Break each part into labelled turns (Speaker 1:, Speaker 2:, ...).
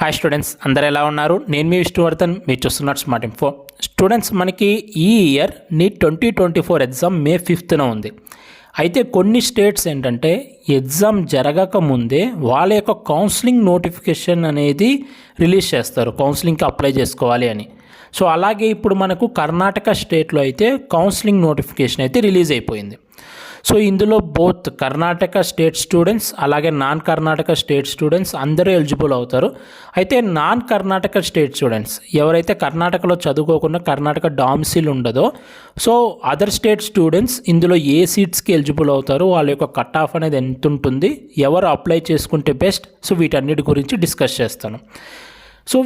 Speaker 1: Hi students, అందరు ఎలా ఉన్నారు? నేను మీ విష్ణువర్ధన్, మీరు చూస్తున్నారు స్మార్ట్ ఇన్ఫో. స్టూడెంట్స్, మనకి ఈ ఇయర్ నీట్ 2024 ఎగ్జామ్ మే 5th ఉంది. అయితే కొన్ని స్టేట్స్ ఏంటంటే ఎగ్జామ్ జరగక ముందే వాళ్ళ యొక్క కౌన్సిలింగ్ నోటిఫికేషన్ అనేది రిలీజ్ చేస్తారు, కౌన్సిలింగ్కి అప్లై చేసుకోవాలి అని. సో అలాగే ఇప్పుడు మనకు కర్ణాటక స్టేట్లో అయితే కౌన్సిలింగ్ నోటిఫికేషన్ అయితే రిలీజ్ అయిపోయింది. సో ఇందులో బోత్ కర్ణాటక స్టేట్ స్టూడెంట్స్ అలాగే నాన్ కర్ణాటక స్టేట్ స్టూడెంట్స్ అందరూ ఎలిజిబుల్ అవుతారు. అయితే నాన్ కర్ణాటక స్టేట్ స్టూడెంట్స్ ఎవరైతే కర్ణాటకలో చదువుకోకుండా కర్ణాటక డామ్సిల్ ఉండదో, సో అదర్ స్టేట్ స్టూడెంట్స్ ఇందులో ఏ సీట్స్కి ఎలిజిబుల్ అవుతారు, వాళ్ళ యొక్క కట్ ఆఫ్ అనేది ఎంత ఉంటుంది, ఎవరు అప్లై చేసుకుంటే బెస్ట్, సో వీటన్నిటి గురించి డిస్కస్ చేస్తాను. సో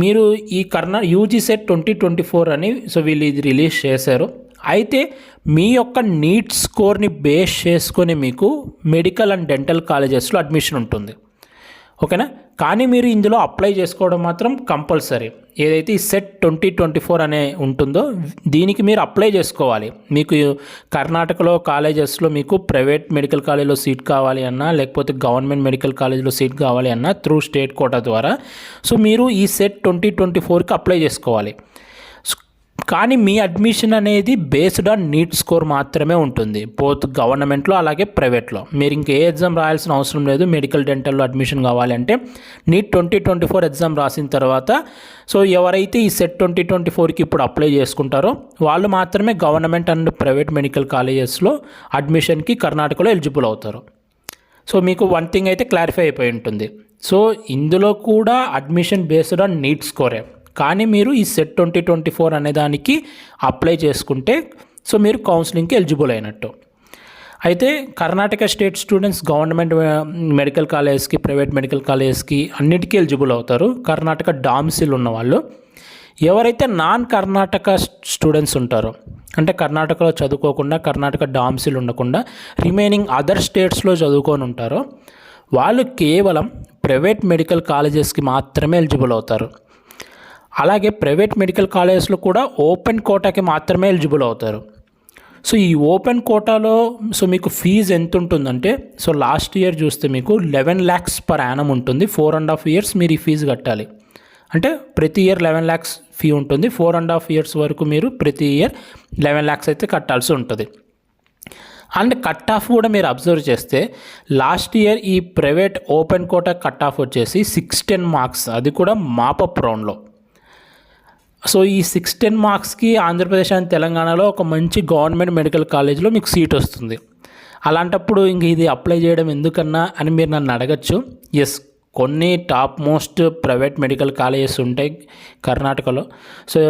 Speaker 1: మీరు ఈ యూజీ సెట్ 2024 అని సో వీళ్ళు ఇది రిలీజ్ చేశారు. అయితే మీ యొక్క నీట్ స్కోర్ని బేస్ చేసుకొని మీకు మెడికల్ అండ్ డెంటల్ కాలేజెస్లో అడ్మిషన్ ఉంటుంది, ఓకేనా? కానీ మీరు ఇందులో అప్లై చేసుకోవడం మాత్రం కంపల్సరీ. ఏదైతే ఈ సెట్ 2024 అనే ఉంటుందో దీనికి మీరు అప్లై చేసుకోవాలి. మీకు కర్ణాటకలో కాలేజెస్లో మీకు ప్రైవేట్ మెడికల్ కాలేజ్లో సీట్ కావాలి అన్నా, లేకపోతే గవర్నమెంట్ మెడికల్ కాలేజ్లో సీట్ కావాలి అన్నా త్రూ స్టేట్ కోటా ద్వారా, సో మీరు ఈ సెట్ 2024కి అప్లై చేసుకోవాలి. కానీ మీ అడ్మిషన్ అనేది బేస్డ్ ఆన్ నీట్ స్కోర్ మాత్రమే ఉంటుంది, బోత్ గవర్నమెంట్లో అలాగే ప్రైవేట్లో. మీరు ఇంకే ఎగ్జామ్ రాయాల్సిన అవసరం లేదు. మెడికల్ డెంటల్లో అడ్మిషన్ కావాలంటే నీట్ 2024 ఎగ్జామ్ రాసిన తర్వాత సో ఎవరైతే ఈ సెట్ 2024కి ఇప్పుడు అప్లై చేసుకుంటారో వాళ్ళు మాత్రమే గవర్నమెంట్ అండ్ ప్రైవేట్ మెడికల్ కాలేజెస్లో అడ్మిషన్కి కర్ణాటకలో ఎలిజిబుల్ అవుతారు. సో మీకు వన్ థింగ్ అయితే క్లారిఫై అయిపోయి ఉంటుంది. సో ఇందులో కూడా అడ్మిషన్ బేస్డ్ ఆన్ నీట్ స్కోరే. కానీ మీరు ఈ సెట్ 2024 అనే దానికి అప్లై చేసుకుంటే సో మీరు కౌన్సిలింగ్కి ఎలిజిబుల్ అయినట్టు. అయితే Karnataka state students government medical కాలేజ్కి, ప్రైవేట్ మెడికల్ కాలేజ్కి అన్నిటికీ ఎలిజిబుల్ అవుతారు, కర్ణాటక డామ్సిల్ ఉన్నవాళ్ళు. ఎవరైతే నాన్ కర్ణాటక స్టూడెంట్స్ ఉంటారో, అంటే కర్ణాటకలో చదువుకోకుండా కర్ణాటక డామ్సిల్ ఉండకుండా రిమైనింగ్ అదర్ స్టేట్స్లో చదువుకొని ఉంటారో వాళ్ళు కేవలం ప్రైవేట్ మెడికల్ కాలేజెస్కి మాత్రమే ఎలిజిబుల్ అవుతారు. అలాగే ప్రైవేట్ మెడికల్ కాలేజెస్లో కూడా ఓపెన్ కోటాకి మాత్రమే ఎలిజిబుల్ అవుతారు. సో ఈ ఓపెన్ కోటాలో సో మీకు ఫీజు ఎంత ఉంటుందంటే, సో లాస్ట్ ఇయర్ చూస్తే మీకు 11 lakhs per annum ఉంటుంది. 4.5 years మీరు ఈ ఫీజు కట్టాలి. అంటే ప్రతి ఇయర్ 11 lakhs ఫీ ఉంటుంది. 4.5 years వరకు మీరు ప్రతి ఇయర్ 11 lakhs అయితే కట్టాల్సి ఉంటుంది. అండ్ కట్ ఆఫ్ కూడా మీరు అబ్జర్వ్ చేస్తే లాస్ట్ ఇయర్ ఈ private open quota cut off వచ్చేసి 610 marks, అది కూడా మాపప్ రౌండ్లో. సో ఈ 610 marksకి ఆంధ్రప్రదేశ్ అండ్ తెలంగాణలో ఒక మంచి గవర్నమెంట్ మెడికల్ కాలేజ్లో మీకు సీట్ వస్తుంది. అలాంటప్పుడు ఇంక ఇది అప్లై చేయడం ఎందుకన్నా అని మీరు నన్ను అడగచ్చు. ఎస్, కొన్ని top most private medical colleges ఉంటాయి కర్ణాటకలో. సో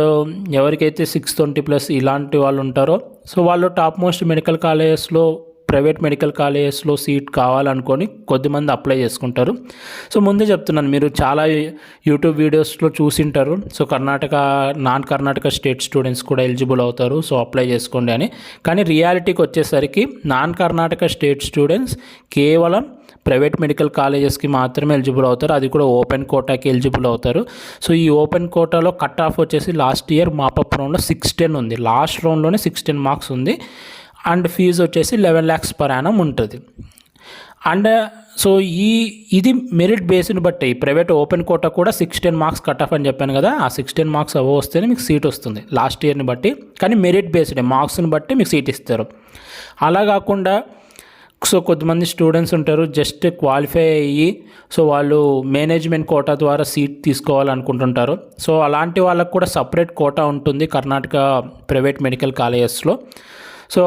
Speaker 1: ఎవరికైతే 620+ ఇలాంటి వాళ్ళు ఉంటారో సో వాళ్ళు టాప్ మోస్ట్ మెడికల్ కాలేజెస్లో, ప్రైవేట్ మెడికల్ కాలేజెస్లో సీట్ కావాలనుకొని కొద్దిమంది అప్లై చేసుకుంటారు. సో ముందే చెప్తున్నాను, మీరు చాలా యూట్యూబ్ వీడియోస్లో చూసింటారు so non Karnataka state students కూడా ఎలిజిబుల్ అవుతారు, సో అప్లై చేసుకోండి అని. కానీ రియాలిటీకి వచ్చేసరికి నాన్ కర్ణాటక స్టేట్ స్టూడెంట్స్ కేవలం ప్రైవేట్ మెడికల్ కాలేజెస్కి మాత్రమే ఎలిజిబుల్ అవుతారు, అది కూడా ఓపెన్ కోటాకి ఎలిజిబుల్ అవుతారు. సో ఈ ఓపెన్ కోటాలో కట్ ఆఫ్ వచ్చేసి లాస్ట్ ఇయర్ మాపప్ రౌండ్లో 610 ఉంది, లాస్ట్ రౌండ్లోనే 610 marks ఉంది. అండ్ ఫీజు వచ్చేసి 11 lakhs per annum ఉంటుంది. అండ్ సో ఇది మెరిట్ బేస్ని బట్టి ప్రైవేట్ ఓపెన్ కోటా కూడా 610 marks కట్ ఆఫ్ అని చెప్పాను కదా, ఆ 610 marks వస్తేనే మీకు సీట్ వస్తుంది లాస్ట్ ఇయర్ని బట్టి. కానీ మెరిట్ బేస్డ్ మార్క్స్ని బట్టి మీకు సీట్ ఇస్తారు. అలా కాకుండా సో కొంతమంది స్టూడెంట్స్ ఉంటారు జస్ట్ క్వాలిఫై అయ్యి సో వాళ్ళు మేనేజ్మెంట్ కోటా ద్వారా సీట్ తీసుకోవాలనుకుంటుంటారు. సో అలాంటి వాళ్ళకు కూడా సపరేట్ కోటా ఉంటుంది కర్ణాటక ప్రైవేట్ మెడికల్ కాలేజెస్లో. So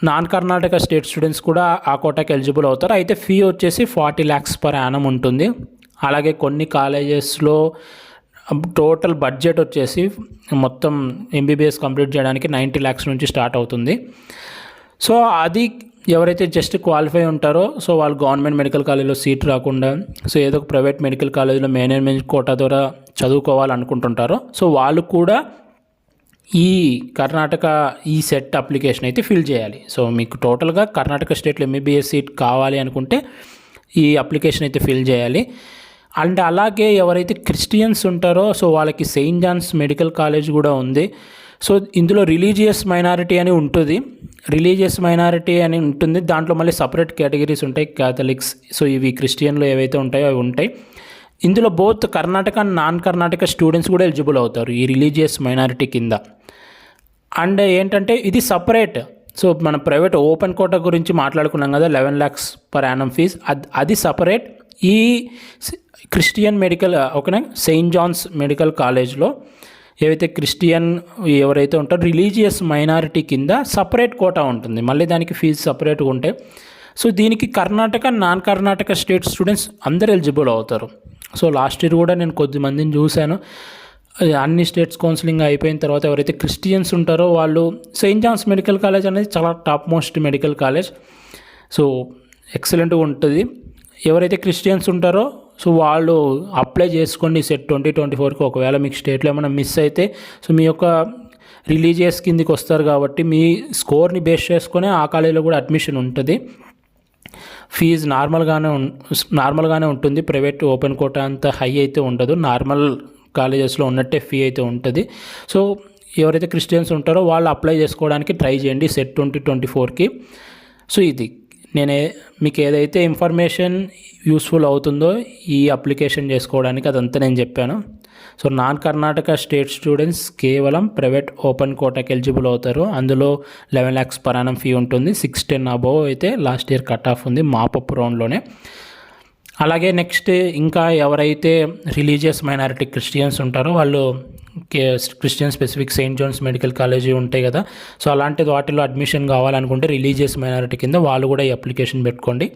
Speaker 1: non Karnataka state students కూడా ఆ కోటాకి ఎలిజిబుల్ అవుతారు. అయితే ఫీ వచ్చేసి 40 lakhs per annum ఉంటుంది. అలాగే కొన్ని కాలేజెస్లో టోటల్ బడ్జెట్ వచ్చేసి మొత్తం MBBS కంప్లీట్ చేయడానికి 90 lakhs నుంచి స్టార్ట్ అవుతుంది. సో అది ఎవరైతే జస్ట్ క్వాలిఫై ఉంటారో సో వాళ్ళు గవర్నమెంట్ మెడికల్ కాలేజ్లో సీట్ రాకుండా సో ఏదో ఒక ప్రైవేట్ మెడికల్ కాలేజ్లో మేనేజ్మెంట్ కోటా ద్వారా చదువుకోవాలనుకుంటుంటారో సో వాళ్ళు కూడా ఈ కర్ణాటక ఈ సెట్ అప్లికేషన్ అయితే ఫిల్ చేయాలి. సో మీకు టోటల్గా కర్ణాటక స్టేట్లో MBBS సీట్ కావాలి అనుకుంటే ఈ అప్లికేషన్ అయితే ఫిల్ చేయాలి. అండ్ అలాగే ఎవరైతే క్రిస్టియన్స్ ఉంటారో సో వాళ్ళకి సెయింట్ జాన్స్ మెడికల్ కాలేజ్ కూడా ఉంది. సో ఇందులో రిలీజియస్ మైనారిటీ అని ఉంటుంది, దాంట్లో మళ్ళీ సపరేట్ కేటగిరీస్ ఉంటాయి, క్యాథలిక్స్. సో ఇవి క్రిస్టియన్లో ఏవైతే ఉంటాయో అవి ఉంటాయి. ఇందులో both Karnataka and non Karnataka students కూడా ఎలిజిబుల్ అవుతారు ఈ రిలీజియస్ మైనారిటీ కింద. అండ్ ఏంటంటే ఇది సపరేట్. సో మన ప్రైవేట్ ఓపెన్ కోటా గురించి మాట్లాడుకున్నాం కదా, 11 lakhs per annum ఫీజ్, అది సపరేట్. ఈ క్రిస్టియన్ మెడికల్ ఓకేనా సెయింట్ జాన్స్ మెడికల్ కాలేజ్లో ఏవైతే క్రిస్టియన్ ఎవరైతే ఉంటారో రిలీజియస్ మైనారిటీ కింద సపరేట్ కోటా ఉంటుంది, మళ్ళీ దానికి ఫీజు సపరేట్గా ఉంటాయి. సో దీనికి Karnataka non Karnataka state students అందరు ఎలిజిబుల్ అవుతారు. సో లాస్ట్ ఇయర్ కూడా నేను కొద్దిమందిని చూశాను, అన్ని స్టేట్స్ కౌన్సిలింగ్ అయిపోయిన తర్వాత ఎవరైతే క్రిస్టియన్స్ ఉంటారో వాళ్ళు సెయింట్ జాన్స్ మెడికల్ కాలేజ్ అనేది చాలా top most medical college, so ఎక్సలెంట్గా ఉంటుంది. ఎవరైతే క్రిస్టియన్స్ ఉంటారో సో వాళ్ళు అప్లై చేసుకోండి సెట్ 2024కి. ఒకవేళ మీకు స్టేట్లో ఏమైనా మిస్ అయితే సో మీ యొక్క రిలీజియస్ కిందికి వస్తారు కాబట్టి మీ స్కోర్ని బేస్ చేసుకొని ఆ కాలేజీలో కూడా అడ్మిషన్ ఉంటుంది. ఫీజు నార్మల్గానే ఉంటుంది. ప్రైవేట్ ఓపెన్ కోటా అంత హై అయితే ఉండదు, నార్మల్ కాలేజెస్లో ఉన్నట్టే ఫీ అయితే ఉంటుంది. సో ఎవరైతే క్రిస్టియన్స్ ఉంటారో వాళ్ళు అప్లై చేసుకోవడానికి ట్రై చేయండి సెట్ 2024కి. సో ఇది మీకు ఏదైతే ఇన్ఫర్మేషన్ యూస్ఫుల్ అవుతుందో ఈ అప్లికేషన్ చేసుకోవడానికి అదంతా నేను చెప్పాను. So non Karnataka state students కేవలం ప్రైవేట్ ఓపెన్ కోటాకి ఎలిజిబుల్ అవుతారు. అందులో 11 lakhs per annum ఫీ ఉంటుంది. 610 అబోవ్ అయితే లాస్ట్ ఇయర్ కట్ ఆఫ్ ఉంది మాపప్ రౌండ్లోనే. అలాగే నెక్స్ట్ ఇంకా ఎవరైతే రిలీజియస్ మైనారిటీ క్రిస్టియన్స్ ఉంటారో వాళ్ళు Christian specific Saint John's Medical College ఉంటాయి కదా, సో అలాంటి వాటిలో అడ్మిషన్ కావాలనుకుంటే రిలీజియస్ మైనారిటీ కింద వాళ్ళు కూడా ఈ అప్లికేషన్ పెట్టుకోండి.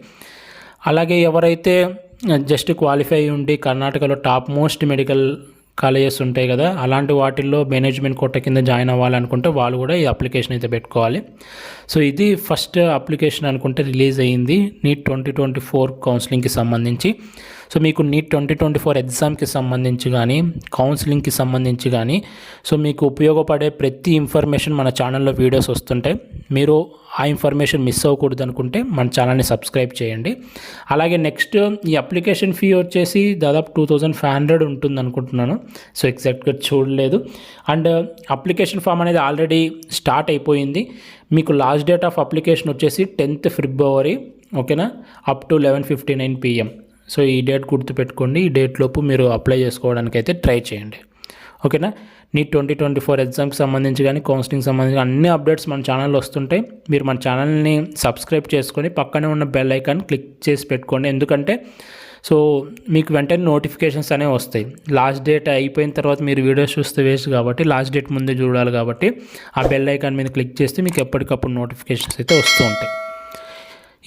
Speaker 1: అలాగే ఎవరైతే జస్ట్ క్వాలిఫై ఉండి కర్ణాటకలో టాప్ మోస్ట్ మెడికల్ కాలేజెస్ ఉంటాయి కదా, అలాంటి వాటిల్లో మేనేజ్మెంట్ కోటా కింద జాయిన్ అవ్వాలనుకుంటే వాళ్ళు కూడా ఈ అప్లికేషన్ అయితే పెట్టుకోవాలి. సో ఇది ఫస్ట్ అప్లికేషన్ అనుకుంటే రిలీజ్ అయ్యింది నీట్ 2024 కౌన్సిలింగ్కి సంబంధించి. సో మీకు నీట్ 2024 ఎగ్జామ్కి సంబంధించి కానీ కౌన్సిలింగ్కి సంబంధించి కానీ సో మీకు ఉపయోగపడే ప్రతి ఇన్ఫర్మేషన్ మన ఛానల్లో వీడియోస్ వస్తుంటాయి. మీరు ఆ ఇన్ఫర్మేషన్ మిస్ అవ్వకూడదు అనుకుంటే మన ఛానల్ని సబ్స్క్రైబ్ చేయండి. అలాగే నెక్స్ట్ ఈ అప్లికేషన్ ఫీ వచ్చేసి దాదాపు 2500 ఉంటుంది అనుకుంటున్నాను, సో ఎగ్జాక్ట్గా చూడలేదు. అండ్ అప్లికేషన్ ఫామ్ అనేది ఆల్రెడీ స్టార్ట్ అయిపోయింది. మీకు లాస్ట్ డేట్ ఆఫ్ అప్లికేషన్ వచ్చేసి 10th February ఓకేనా, అప్ టు 11:59 PM. సో ఈ డేట్ గుర్తుపెట్టుకోండి, ఈ డేట్ లోపు మీరు అప్లై చేసుకోవడానికి అయితే ట్రై చేయండి ఓకేనా. నీట్ 2024 ఎగ్జామ్కి సంబంధించి కానీ కౌన్సిలింగ్ సంబంధించి అన్ని అప్డేట్స్ మన ఛానల్లో వస్తుంటాయి. మీరు మన ఛానల్ని సబ్స్క్రైబ్ చేసుకొని పక్కనే ఉన్న బెల్ ఐకాన్ క్లిక్ చేసి పెట్టుకోండి, ఎందుకంటే సో మీకు వెంటనే నోటిఫికేషన్స్ అనేవి వస్తాయి. లాస్ట్ డేట్ అయిపోయిన తర్వాత మీరు వీడియోస్ చూస్తే వేస్ట్ కాబట్టి లాస్ట్ డేట్ ముందే చూడాలి కాబట్టి ఆ బెల్ ఐకాన్ మీద క్లిక్ చేస్తే మీకు ఎప్పటికప్పుడు నోటిఫికేషన్స్ అయితే వస్తూ ఉంటాయి.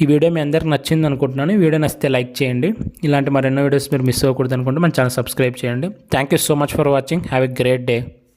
Speaker 1: ఈ వీడియో మీ అందరికి నచ్చింది అనుకుంటున్నాను. ఈ వీడియో నచ్చితే లైక్ చేయండి. ఇలాంటి మరెన్నో వీడియోస్ మీరు మిస్ అవ్వకూడదు అనుకుంటే మన ఛానల్ సబ్స్క్రైబ్ చేయండి. Thank you so much for watching. Have a great day.